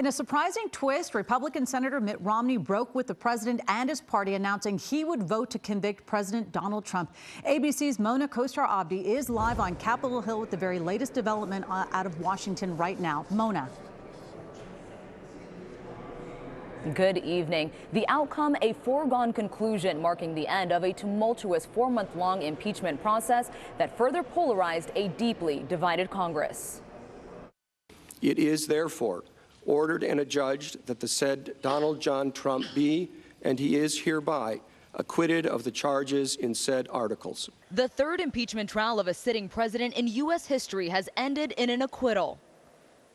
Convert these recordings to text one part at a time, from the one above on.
In a surprising twist, Republican Senator Mitt Romney broke with the president and his party, announcing he would vote to convict President Donald Trump. ABC's Mona Kostar-Abdi is live on Capitol Hill with the very latest development out of Washington right now. Mona. Good evening. The outcome, a foregone conclusion, marking the end of a tumultuous 4-month-long impeachment process that further polarized a deeply divided Congress. It is therefore ordered and adjudged that the said Donald John Trump be, and he is hereby, acquitted of the charges in said articles. The third impeachment trial of a sitting president in U.S. history has ended in an acquittal.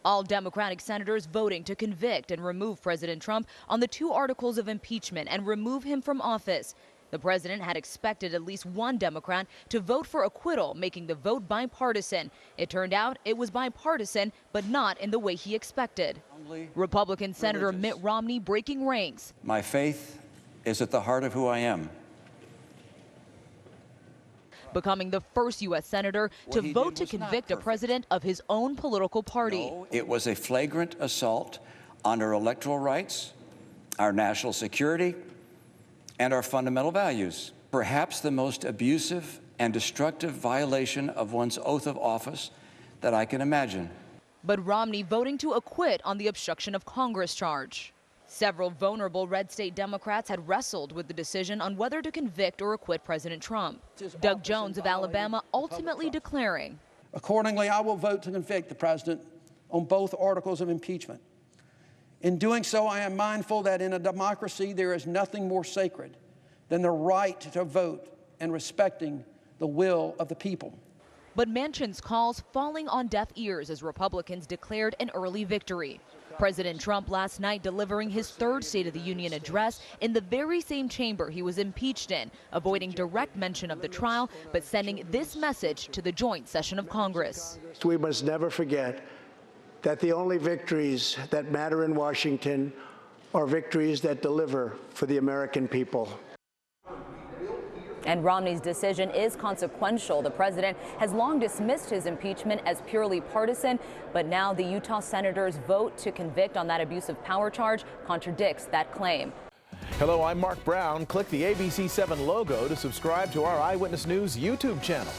All Democratic senators voting to convict and remove President Trump on the 2 articles of impeachment and remove him from office. The president had expected at least one Democrat to vote for acquittal, making the vote bipartisan. It turned out it was bipartisan, but not in the way he expected. Republican Senator Mitt Romney breaking ranks. My faith is at the heart of who I am. Becoming the first U.S. senator to vote to convict a president of his own political party. No, it was a flagrant assault on our electoral rights, our national security, and our fundamental values. Perhaps the most abusive and destructive violation of one's oath of office that I can imagine. But Romney voting to acquit on the obstruction of Congress charge. Several vulnerable red state Democrats had wrestled with the decision on whether to convict or acquit President Trump. Doug Jones of Alabama ultimately declaring, "Accordingly, I will vote to convict the president on both articles of impeachment. In doing so, I am mindful that in a democracy there is nothing more sacred than the right to vote and respecting the will of the people." But Manchin's calls falling on deaf ears as Republicans declared an early victory. President Trump last night delivering his 3rd State of the Union address in the very same chamber he was impeached in, avoiding direct mention of the trial, but sending this message to the joint session of Congress. We must never forget that the only victories that matter in Washington are victories that deliver for the American people. And Romney's decision is consequential. The president has long dismissed his impeachment as purely partisan, but now the Utah senator's vote to convict on that abuse of power charge contradicts that claim. Hello, I'm Mark Brown. Click the ABC7 logo to subscribe to our Eyewitness News YouTube channel.